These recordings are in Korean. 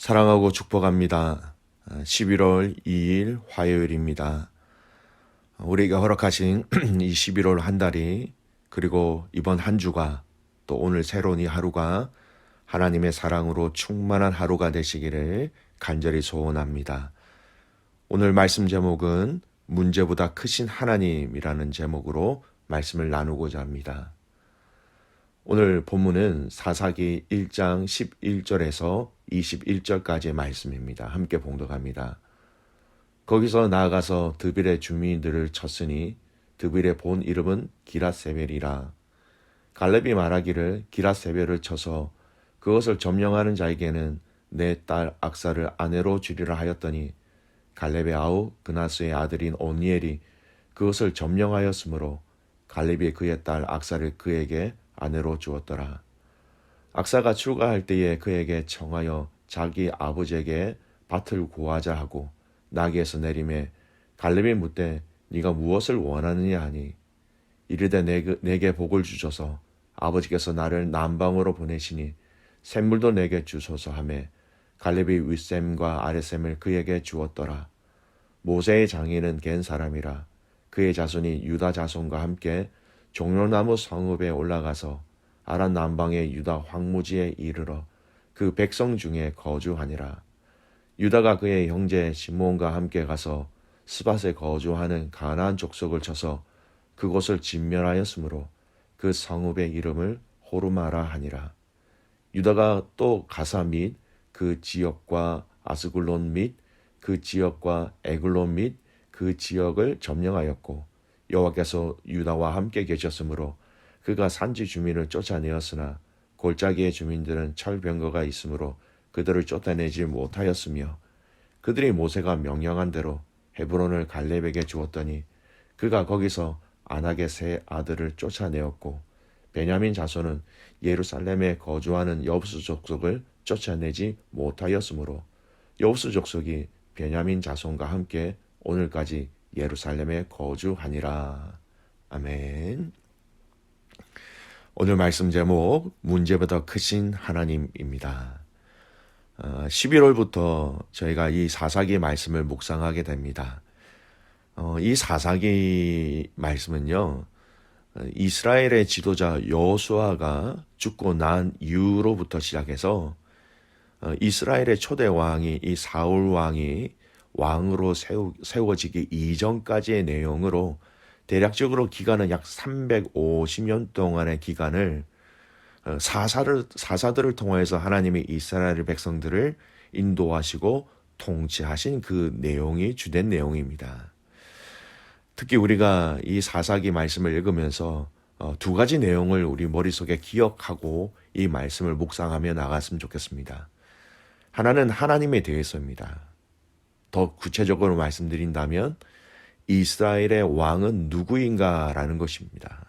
사랑하고 축복합니다. 11월 2일 화요일입니다. 우리가 허락하신 이 11월 한 달이 그리고 이번 한 주가 또 오늘 새로운 이 하루가 하나님의 사랑으로 충만한 하루가 되시기를 간절히 소원합니다. 오늘 말씀 제목은 문제보다 크신 하나님이라는 제목으로 말씀을 나누고자 합니다. 오늘 본문은 사사기 1장 11절에서 21절까지의 말씀입니다. 함께 봉독합니다. 거기서 나아가서 드빌의 주민들을 쳤으니 드빌의 본 이름은 기랏세벨이라. 갈렙이 말하기를 기랏세벨을 쳐서 그것을 점령하는 자에게는 내 딸 악사를 아내로 주리라 하였더니 갈렙의 아우 그나스의 아들인 온니엘이 그것을 점령하였으므로 갈렙이 그의 딸 악사를 그에게 아내로 주었더라. 악사가 출가할 때에 그에게 청하여 자기 아버지에게 밭을 구하자 하고 나귀에서 내림에 갈렙이 묻되 네가 무엇을 원하느냐 하니 이르되 내게 복을 주소서 아버지께서 나를 남방으로 보내시니 샘물도 내게 주소서 하매 갈렙이 윗샘과 아랫샘을 그에게 주었더라. 모세의 장인은 겐 사람이라. 그의 자손이 유다 자손과 함께 종려나무 성읍에 올라가서 아란 남방의 유다 황무지에 이르러 그 백성 중에 거주하니라. 유다가 그의 형제 시므온과 함께 가서 스밧에 거주하는 가나안 족속을 쳐서 그곳을 진멸하였으므로 그 성읍의 이름을 호르마라 하니라. 유다가 또 가사 및 그 지역과 아스글론 및 그 지역과 에글론 및 그 지역을 점령하였고 여호와께서 유다와 함께 계셨으므로 그가 산지 주민을 쫓아내었으나 골짜기의 주민들은 철병거가 있으므로 그들을 쫓아내지 못하였으며 그들이 모세가 명령한 대로 헤브론을 갈렙에게 주었더니 그가 거기서 아낙의 세 아들을 쫓아내었고 베냐민 자손은 예루살렘에 거주하는 여부수 족속을 쫓아내지 못하였으므로 여부수 족속이 베냐민 자손과 함께 오늘까지 예루살렘에 거주하니라. 아멘. 오늘 말씀 제목 문제보다 크신 하나님입니다. 11월부터 저희가 이 사사기 말씀을 묵상하게 됩니다. 이 사사기 말씀은요, 이스라엘의 지도자 여호수아가 죽고 난 이후로부터 시작해서 이스라엘의 초대 왕이 이 사울 왕이 왕으로 세워지기 이전까지의 내용으로 대략적으로 기간은 약 350년 동안의 기간을 사사들을 통해서 하나님이 이스라엘 백성들을 인도하시고 통치하신 그 내용이 주된 내용입니다. 특히 우리가 이 사사기 말씀을 읽으면서 두 가지 내용을 우리 머릿속에 기억하고 이 말씀을 묵상하며 나갔으면 좋겠습니다. 하나는 하나님에 대해서입니다. 더 구체적으로 말씀드린다면 이스라엘의 왕은 누구인가라는 것입니다.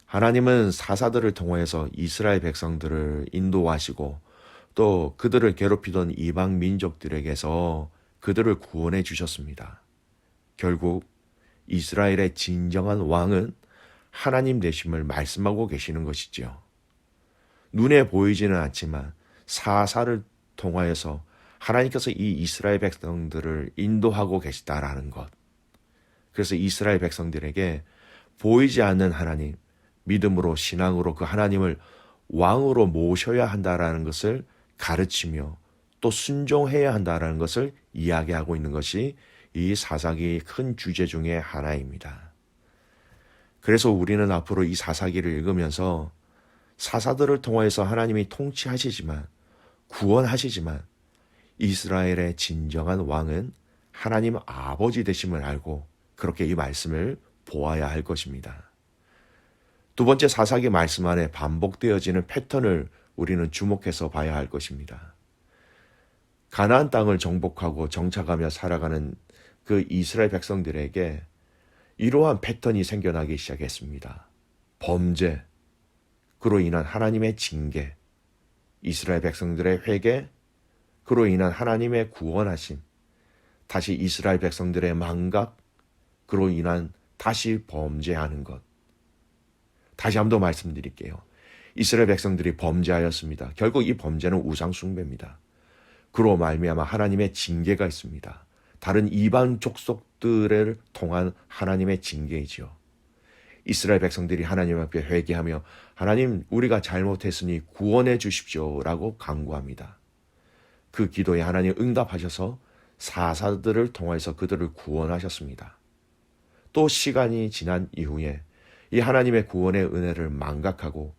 하나님은 사사들을 통해서 이스라엘 백성들을 인도하시고 또 그들을 괴롭히던 이방 민족들에게서 그들을 구원해 주셨습니다. 결국 이스라엘의 진정한 왕은 하나님 되심을 말씀하고 계시는 것이지요. 눈에 보이지는 않지만 사사를 통하여서 하나님께서 이 이스라엘 백성들을 인도하고 계시다라는 것. 그래서 이스라엘 백성들에게 보이지 않는 하나님, 믿음으로 신앙으로 그 하나님을 왕으로 모셔야 한다라는 것을 가르치며 또 순종해야 한다라는 것을 이야기하고 있는 것이 이 사사기의 큰 주제 중에 하나입니다. 그래서 우리는 앞으로 이 사사기를 읽으면서 사사들을 통해서 하나님이 통치하시지만 구원하시지만 이스라엘의 진정한 왕은 하나님 아버지 되심을 알고 그렇게 이 말씀을 보아야 할 것입니다. 두 번째 사사기 말씀 안에 반복되어지는 패턴을 우리는 주목해서 봐야 할 것입니다. 가나안 땅을 정복하고 정착하며 살아가는 그 이스라엘 백성들에게 이러한 패턴이 생겨나기 시작했습니다. 범죄, 그로 인한 하나님의 징계, 이스라엘 백성들의 회개, 그로 인한 하나님의 구원하심, 다시 이스라엘 백성들의 망각, 그로 인한 다시 범죄하는 것. 다시 한 번 더 말씀드릴게요. 이스라엘 백성들이 범죄하였습니다. 결국 이 범죄는 우상 숭배입니다. 그로 말미암아 하나님의 징계가 있습니다. 다른 이방 족속들을 통한 하나님의 징계이지요. 이스라엘 백성들이 하나님 앞에 회개하며 하나님 우리가 잘못했으니 구원해 주십시오라고 간구합니다. 그 기도에 하나님 응답하셔서 사사들을 통해서 그들을 구원하셨습니다. 또 시간이 지난 이후에 이 하나님의 구원의 은혜를 망각하고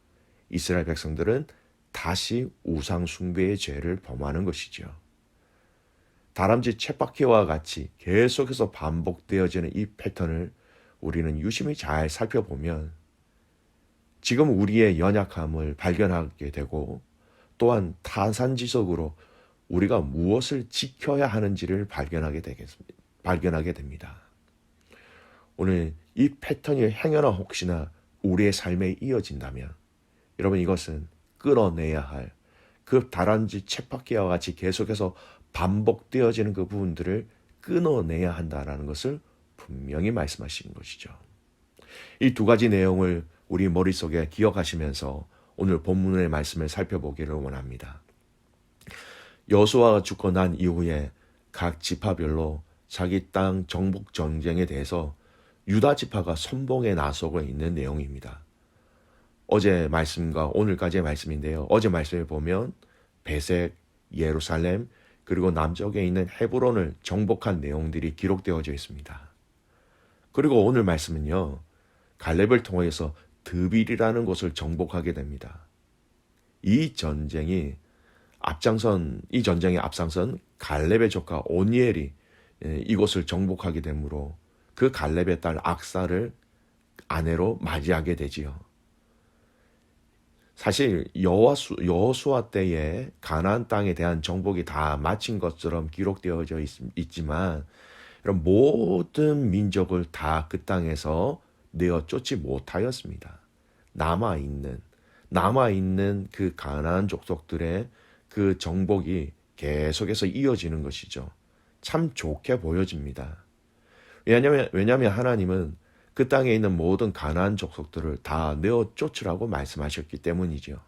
이스라엘 백성들은 다시 우상 숭배의 죄를 범하는 것이죠. 다람쥐 쳇바퀴와 같이 계속해서 반복되어지는 이 패턴을 우리는 유심히 잘 살펴보면 지금 우리의 연약함을 발견하게 되고 또한 타산지석으로 우리가 무엇을 지켜야 하는지를 발견하게 됩니다. 오늘 이 패턴이 행여나 혹시나 우리의 삶에 이어진다면 여러분 이것은 끌어내야 할 그 다람쥐 쳇바퀴와 같이 계속해서 반복되어지는 그 부분들을 끊어내야 한다는 것을 분명히 말씀하시는 것이죠. 이 두 가지 내용을 우리 머릿속에 기억하시면서 오늘 본문의 말씀을 살펴보기를 원합니다. 여호수아가 죽고 난 이후에 각 지파별로 자기 땅 정복 전쟁에 대해서 유다 지파가 선봉에 나서고 있는 내용입니다. 어제 말씀과 오늘까지의 말씀인데요. 어제 말씀에 보면 베색, 예루살렘, 그리고 남쪽에 있는 헤브론을 정복한 내용들이 기록되어져 있습니다. 그리고 오늘 말씀은요. 갈렙을 통해서 드빌이라는 곳을 정복하게 됩니다. 이 전쟁에 앞장선 갈렙의 조카 오니엘이 이곳을 정복하게 되므로 그 갈렙의 딸 악사를 아내로 맞이하게 되지요. 사실 여호수아 때에 가나안 땅에 대한 정복이 다 마친 것처럼 기록되어져 있지만 이런 모든 민족을 다 그 땅에서 내어 쫓지 못하였습니다. 남아있는 그 가나안 족속들의 그 정복이 계속해서 이어지는 것이죠. 참 좋게 보여집니다. 왜냐하면 하나님은 그 땅에 있는 모든 가나안 족속들을 다 내어 쫓으라고 말씀하셨기 때문이죠.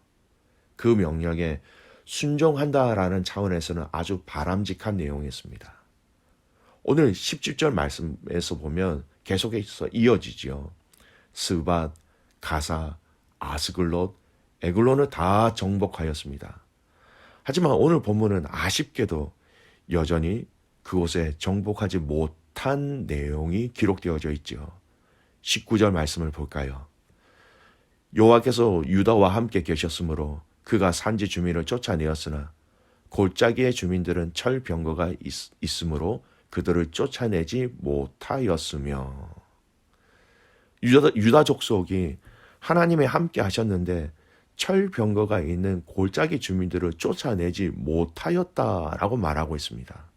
그 명령에 순종한다라는 차원에서는 아주 바람직한 내용이었습니다. 오늘 17절 말씀에서 보면 계속해서 이어지죠. 스밧, 가사, 아스글롯, 에글론을 다 정복하였습니다. 하지만 오늘 본문은 아쉽게도 여전히 그곳에 정복하지 못한 내용이 기록되어져 있죠. 19절 말씀을 볼까요? 여호와께서 유다와 함께 계셨으므로 그가 산지 주민을 쫓아내었으나 골짜기의 주민들은 철병거가 있으므로 그들을 쫓아내지 못하였으며 유다 족속이 하나님의 함께 하셨는데 철병거가 있는 골짜기 주민들을 쫓아내지 못하였다라고 말하고 있습니다.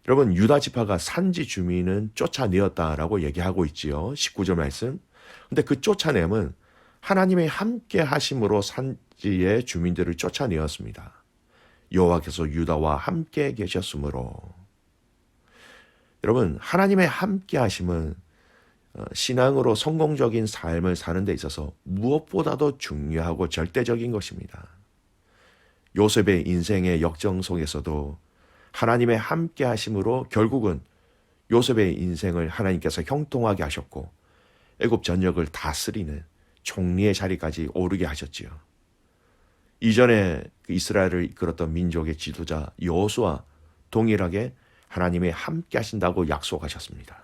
여러분 유다 지파가 산지 주민은 쫓아내었다라고 얘기하고 있지요. 19절 말씀. 근데 그 쫓아냄은 하나님의 함께 하심으로 산지의 주민들을 쫓아내었습니다. 여호와께서 유다와 함께 계셨으므로. 여러분 하나님의 함께 하심은 신앙으로 성공적인 삶을 사는 데 있어서 무엇보다도 중요하고 절대적인 것입니다. 요셉의 인생의 역정 속에서도 하나님의 함께 하심으로 결국은 요셉의 인생을 하나님께서 형통하게 하셨고 애굽 전역을 다스리는 총리의 자리까지 오르게 하셨지요. 이전에 이스라엘을 이끌었던 민족의 지도자 여호수아 동일하게 하나님의 함께 하신다고 약속하셨습니다.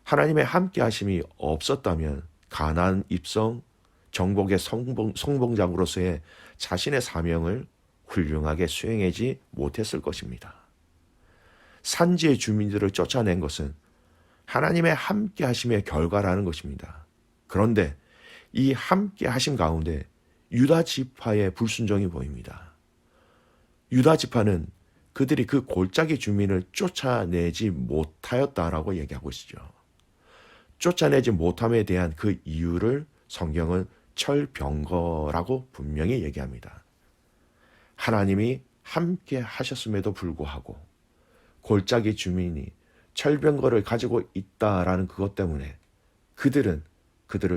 하나님의 함께 하심이 없었다면 가나안 입성, 정복의 성봉장으로서의 자신의 사명을 훌륭하게 수행하지 못했을 것입니다. 산지의 주민들을 쫓아낸 것은 하나님의 함께 하심의 결과라는 것입니다. 그런데 이 함께 하심 가운데 유다 지파의 불순종이 보입니다. 유다 지파는 그들이 그 골짜기 주민을 쫓아내지 못하였다라고 얘기하고 있죠. 쫓아내지 못함에 대한 그 이유를 성경은 철병거라고 분명히 얘기합니다. 하나님이 함께 하셨음에도 불구하고 골짜기 주민이 철병거를 가지고 있다라는 그것 때문에 그들을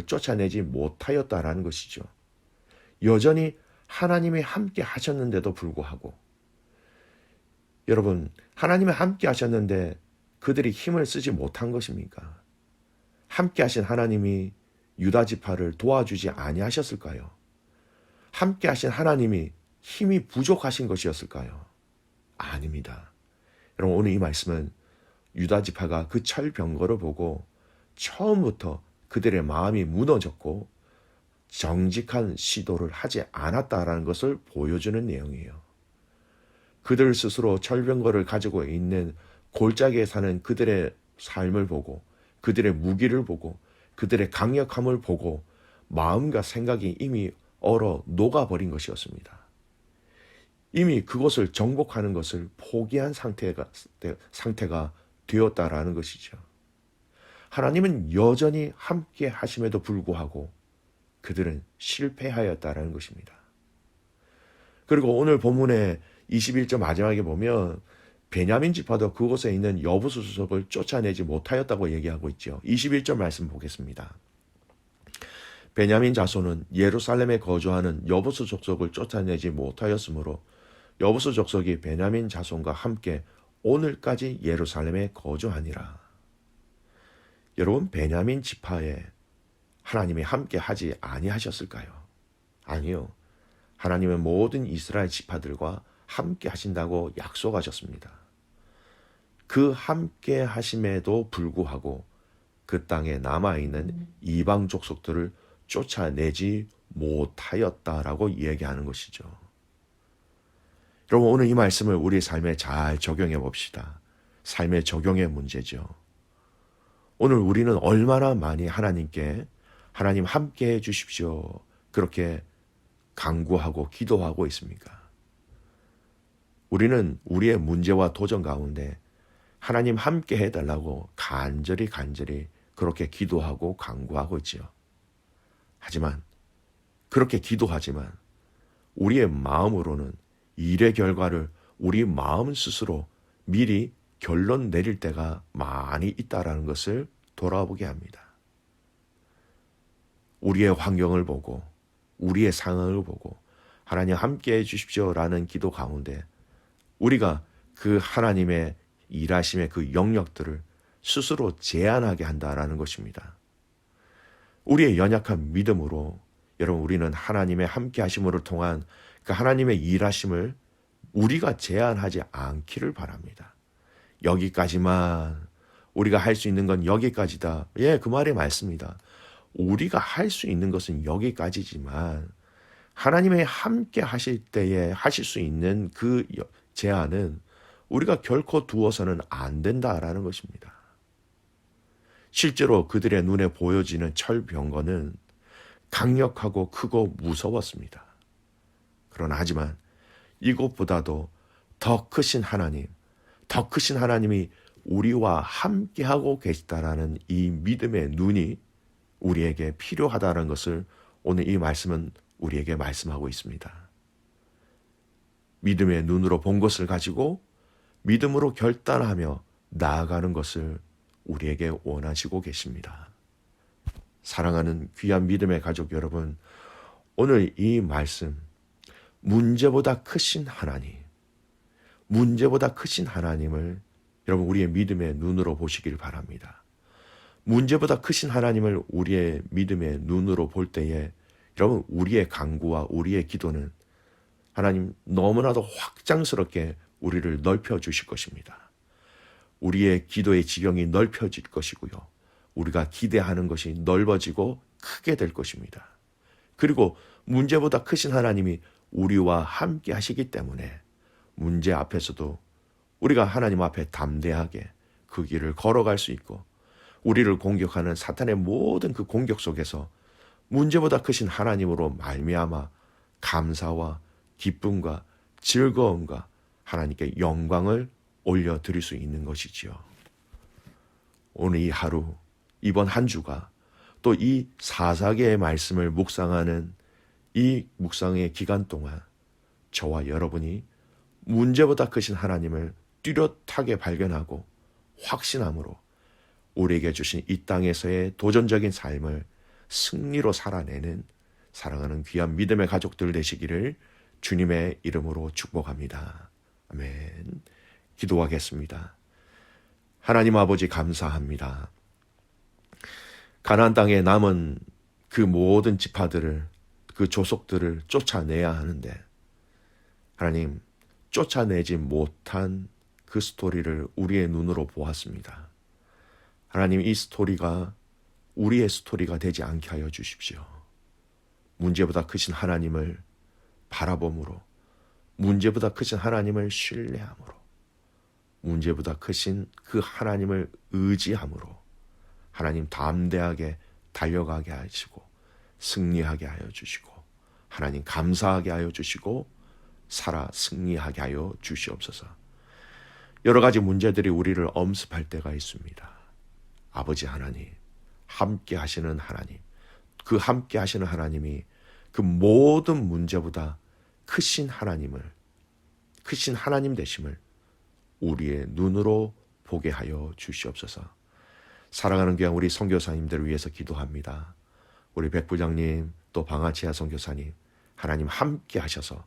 쫓아내지 못하였다라는 것이죠. 여전히 하나님이 함께 하셨는데도 불구하고 여러분, 하나님은 함께 하셨는데 그들이 힘을 쓰지 못한 것입니까? 함께 하신 하나님이 유다 지파를 도와주지 아니하셨을까요? 함께 하신 하나님이 힘이 부족하신 것이었을까요? 아닙니다. 여러분, 오늘 이 말씀은 유다 지파가 그 철병거를 보고 처음부터 그들의 마음이 무너졌고 정직한 시도를 하지 않았다라는 것을 보여주는 내용이에요. 그들 스스로 철병거를 가지고 있는 골짜기에 사는 그들의 삶을 보고 그들의 무기를 보고 그들의 강력함을 보고 마음과 생각이 이미 얼어 녹아버린 것이었습니다. 이미 그것을 정복하는 것을 포기한 상태가 되었다라는 것이죠. 하나님은 여전히 함께 하심에도 불구하고 그들은 실패하였다라는 것입니다. 그리고 오늘 본문의 21절 마지막에 보면 베냐민 지파도 그곳에 있는 여부수 족속을 쫓아내지 못하였다고 얘기하고 있죠. 21절 말씀 보겠습니다. 베냐민 자손은 예루살렘에 거주하는 여부수 족속을 쫓아내지 못하였으므로 여부수 족속이 베냐민 자손과 함께 오늘까지 예루살렘에 거주하니라. 여러분, 베냐민 지파에 하나님이 함께 하지 아니하셨을까요? 아니요. 하나님은 모든 이스라엘 지파들과 함께 하신다고 약속하셨습니다. 그 함께 하심에도 불구하고 그 땅에 남아있는 이방 족속들을 쫓아내지 못하였다라고 이야기하는 것이죠. 여러분, 오늘 이 말씀을 우리 삶에 잘 적용해 봅시다. 삶의 적용의 문제죠. 오늘 우리는 얼마나 많이 하나님께 하나님 함께 해 주십시오 그렇게 간구하고 기도하고 있습니까? 우리는 우리의 문제와 도전 가운데 하나님 함께 해달라고 간절히 그렇게 기도하고 간구하고 있지요. 하지만 그렇게 기도하지만 우리의 마음으로는 일의 결과를 우리 마음 스스로 미리 결론 내릴 때가 많이 있다라는 것을 돌아보게 합니다. 우리의 환경을 보고 우리의 상황을 보고 하나님 함께 해 주십시오라는 기도 가운데 우리가 그 하나님의 일하심의 그 영역들을 스스로 제한하게 한다라는 것입니다. 우리의 연약한 믿음으로 여러분, 우리는 하나님의 함께 하심을 통한 그 하나님의 일하심을 우리가 제한하지 않기를 바랍니다. 여기까지만, 우리가 할 수 있는 건 여기까지다. 예, 그 말이 맞습니다. 우리가 할 수 있는 것은 여기까지지만 하나님의 함께 하실 때에 하실 수 있는 그 제한은 우리가 결코 두어서는 안 된다라는 것입니다. 실제로 그들의 눈에 보여지는 철병거는 강력하고 크고 무서웠습니다. 그러나 하지만 이것보다도 더 크신 하나님이 우리와 함께하고 계시다라는 이 믿음의 눈이 우리에게 필요하다는 것을 오늘 이 말씀은 우리에게 말씀하고 있습니다. 믿음의 눈으로 본 것을 가지고 믿음으로 결단하며 나아가는 것을 우리에게 원하시고 계십니다. 사랑하는 귀한 믿음의 가족 여러분, 오늘 이 말씀, 문제보다 크신 하나님을 여러분 우리의 믿음의 눈으로 보시길 바랍니다. 문제보다 크신 하나님을 우리의 믿음의 눈으로 볼 때에 여러분 우리의 간구와 우리의 기도는 하나님 너무나도 확장스럽게 우리를 넓혀 주실 것입니다. 우리의 기도의 지경이 넓혀질 것이고요. 우리가 기대하는 것이 넓어지고 크게 될 것입니다. 그리고 문제보다 크신 하나님이 우리와 함께 하시기 때문에 문제 앞에서도 우리가 하나님 앞에 담대하게 그 길을 걸어갈 수 있고 우리를 공격하는 사탄의 모든 그 공격 속에서 문제보다 크신 하나님으로 말미암아 감사와 기쁨과 즐거움과 하나님께 영광을 올려드릴 수 있는 것이지요. 오늘 이 하루, 이번 한 주가 또 이 사사기의 말씀을 묵상하는 이 묵상의 기간 동안 저와 여러분이 문제보다 크신 하나님을 뚜렷하게 발견하고 확신함으로 우리에게 주신 이 땅에서의 도전적인 삶을 승리로 살아내는 사랑하는 귀한 믿음의 가족들 되시기를 주님의 이름으로 축복합니다. 아멘. 기도하겠습니다. 하나님 아버지 감사합니다. 가나안 땅에 남은 그 모든 지파들을, 그 족속들을 쫓아내야 하는데 하나님, 쫓아내지 못한 그 스토리를 우리의 눈으로 보았습니다. 하나님, 이 스토리가 우리의 스토리가 되지 않게 하여 주십시오. 문제보다 크신 하나님을 바라봄으로, 문제보다 크신 하나님을 신뢰함으로, 문제보다 크신 그 하나님을 의지함으로 하나님 담대하게 달려가게 하시고 승리하게 하여 주시고 하나님 감사하게 하여 주시고 살아 승리하게 하여 주시옵소서. 여러 가지 문제들이 우리를 엄습할 때가 있습니다. 아버지 하나님, 함께 하시는 하나님, 그 함께 하시는 하나님이 그 모든 문제보다 크신 하나님을, 크신 하나님 되심을 우리의 눈으로 보게 하여 주시옵소서. 사랑하는 귀한 우리 선교사님들을 위해서 기도합니다. 우리 백부장님, 또 방아치아 선교사님, 하나님 함께 하셔서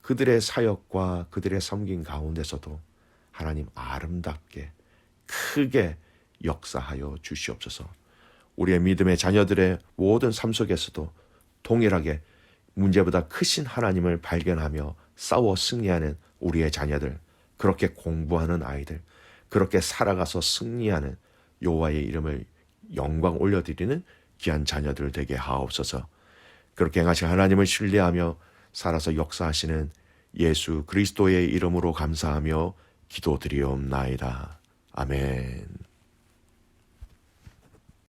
그들의 사역과 그들의 섬긴 가운데서도 하나님 아름답게 크게 역사하여 주시옵소서. 우리의 믿음의 자녀들의 모든 삶 속에서도 동일하게 문제보다 크신 하나님을 발견하며 싸워 승리하는 우리의 자녀들, 그렇게 공부하는 아이들, 그렇게 살아가서 승리하는 여호와의 이름을 영광 올려드리는 귀한 자녀들 되게 하옵소서. 그렇게 행하신 하나님을 신뢰하며 살아서 역사하시는 예수 그리스도의 이름으로 감사하며 기도드리옵나이다. 아멘.